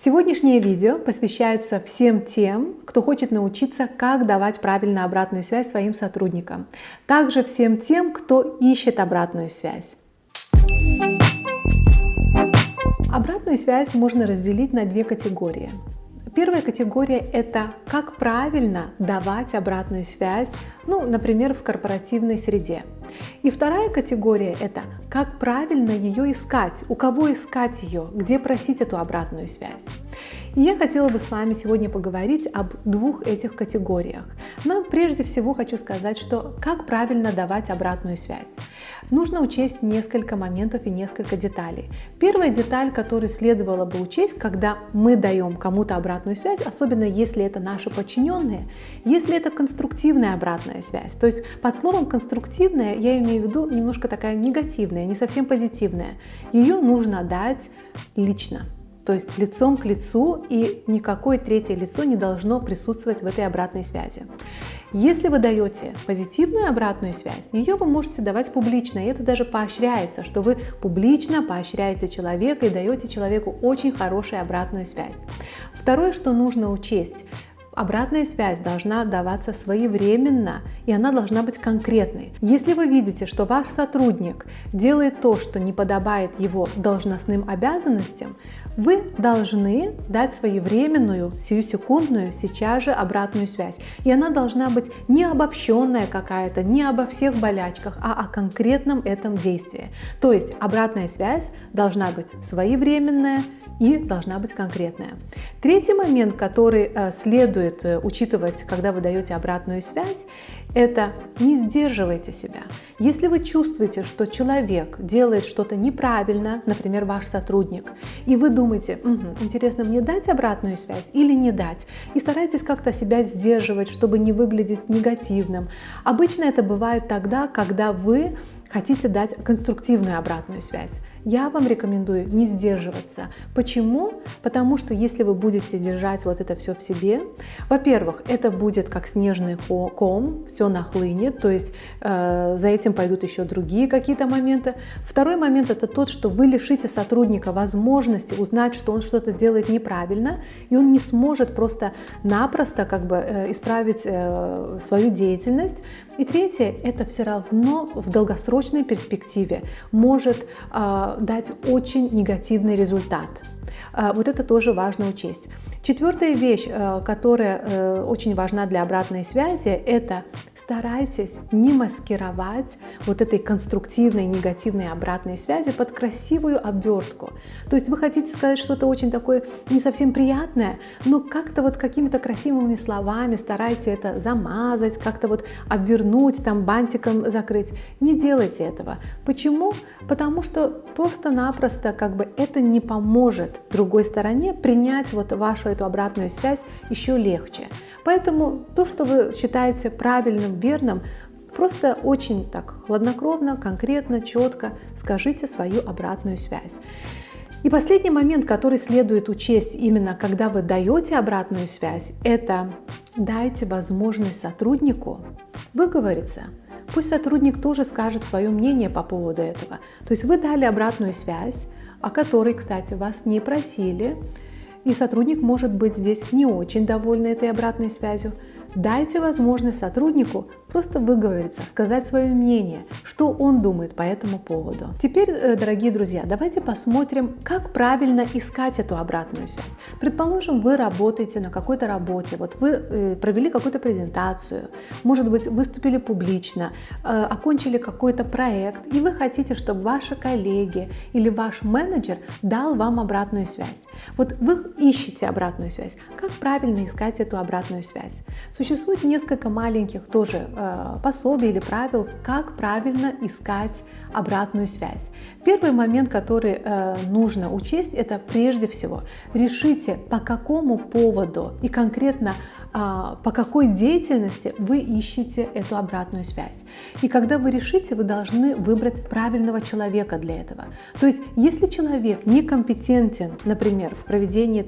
Сегодняшнее видео посвящается всем тем, кто хочет научиться, как давать правильно обратную связь своим сотрудникам. Также всем тем, кто ищет обратную связь. Обратную связь можно разделить на две категории. Первая категория – это как правильно давать обратную связь, например, в корпоративной среде. И вторая категория – это как правильно ее искать, у кого искать ее, где просить эту обратную связь. И я хотела бы с вами сегодня поговорить об двух этих категориях. Но прежде всего хочу сказать, что как правильно давать обратную связь. Нужно учесть несколько моментов и несколько деталей. Первая деталь, которую следовало бы учесть, когда мы даем кому-то обратную связь, особенно если это наши подчиненные, если это конструктивная обратная связь. То есть под словом конструктивная я имею в виду немножко такая негативная, не совсем позитивная. Ее нужно дать лично. То есть лицом к лицу, и никакое третье лицо не должно присутствовать в этой обратной связи. Если вы даете позитивную обратную связь, ее вы можете давать публично, и это даже поощряется, что вы публично поощряете человека и даете человеку очень хорошую обратную связь. Второе, что нужно учесть. Обратная связь должна даваться своевременно, и она должна быть конкретной. Если вы видите, что ваш сотрудник делает то, что не подобает его должностным обязанностям, вы должны дать своевременную, сиюсекундную, сейчас же обратную связь. И она должна быть не обобщенная какая-то, не обо всех болячках, а о конкретном этом действии. То есть обратная связь должна быть своевременная и должна быть конкретная. Третий момент, который следует учитывать, когда вы даете обратную связь, это не сдерживайте себя. Если вы чувствуете, что человек делает что-то неправильно, например, ваш сотрудник, и вы думаете, интересно, мне дать обратную связь или не дать, и старайтесь как-то себя сдерживать, чтобы не выглядеть негативным. Обычно это бывает тогда, когда вы хотите дать конструктивную обратную связь. Я вам рекомендую не сдерживаться. Почему? Потому что если вы будете держать вот это все в себе, во-первых, это будет как снежный ком, все нахлынет, то есть за этим пойдут еще другие какие-то моменты. Второй момент – это тот, что вы лишите сотрудника возможности узнать, что он что-то делает неправильно, и он не сможет просто-напросто исправить свою деятельность. И третье – это все равно в долгосрочной перспективе может дать очень негативный результат. Вот это тоже важно учесть. Четвертая вещь, которая очень важна для обратной связи, это старайтесь не маскировать вот этой конструктивной, негативной обратной связи под красивую обвертку. То есть вы хотите сказать что-то очень такое не совсем приятное, но как-то какими-то красивыми словами старайтесь это замазать, как-то обвернуть, бантиком закрыть. Не делайте этого. Почему? Потому что просто-напросто это не поможет другой стороне принять вашу эту обратную связь еще легче. Поэтому то, что вы считаете правильным, верным, просто очень так хладнокровно, конкретно, четко скажите свою обратную связь. И последний момент, который следует учесть именно когда вы даете обратную связь, это дайте возможность сотруднику выговориться. Пусть сотрудник тоже скажет свое мнение по поводу этого. То есть вы дали обратную связь, о которой, кстати, вас не просили, и сотрудник может быть здесь не очень доволен этой обратной связью. Дайте возможность сотруднику просто выговориться, сказать свое мнение, что он думает по этому поводу. Теперь, дорогие друзья, давайте посмотрим, как правильно искать эту обратную связь. Предположим, вы работаете на какой-то работе, вы провели какую-то презентацию, может быть, выступили публично, окончили какой-то проект, и вы хотите, чтобы ваши коллеги или ваш менеджер дал вам обратную связь. Вы ищете обратную связь. Как правильно искать эту обратную связь? Существует несколько маленьких тоже пособий или правил, как правильно искать обратную связь. Первый момент, который нужно учесть, это прежде всего решите, по какому поводу и конкретно по какой деятельности вы ищете эту обратную связь. И когда вы решите, вы должны выбрать правильного человека для этого. То есть, если человек некомпетентен, например, в проведении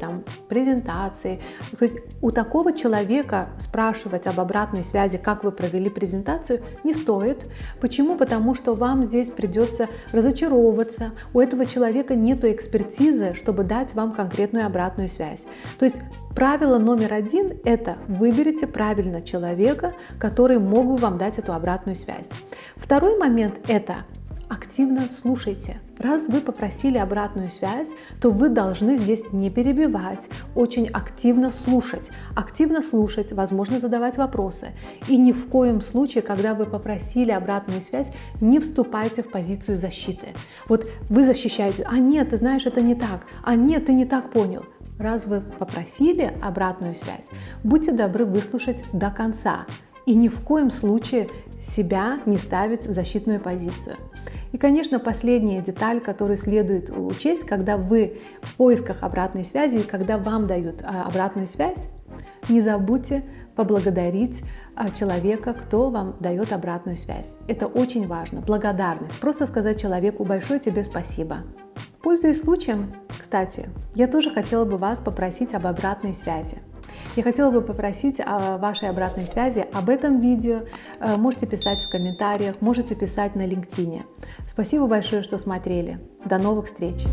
презентации, то есть у такого человека спрашивать об обратной связи, как вы провели презентацию, не стоит. Почему? Потому что вам здесь придется разочаровываться. У этого человека нет экспертизы, чтобы дать вам конкретную обратную связь. То есть правило номер один – это выберите правильно человека, который мог бы вам дать эту обратную связь. Второй момент – это активно слушайте. Раз вы попросили обратную связь, то вы должны здесь не перебивать, очень активно слушать, возможно, задавать вопросы. И ни в коем случае, когда вы попросили обратную связь, не вступайте в позицию защиты. Вот вы защищаете, а нет, ты знаешь, это не так, а нет, ты не так понял. Раз вы попросили обратную связь, будьте добры выслушать до конца. И ни в коем случае себя не ставить в защитную позицию. И, конечно, последняя деталь, которую следует учесть, когда вы в поисках обратной связи и когда вам дают обратную связь, не забудьте поблагодарить человека, кто вам дает обратную связь. Это очень важно. Благодарность. Просто сказать человеку большое тебе спасибо. Пользуясь случаем, кстати, я тоже хотела бы вас попросить об обратной связи. Я хотела бы попросить о вашей обратной связи об этом видео. Можете писать в комментариях, можете писать на LinkedIn. Спасибо большое, что смотрели. До новых встреч!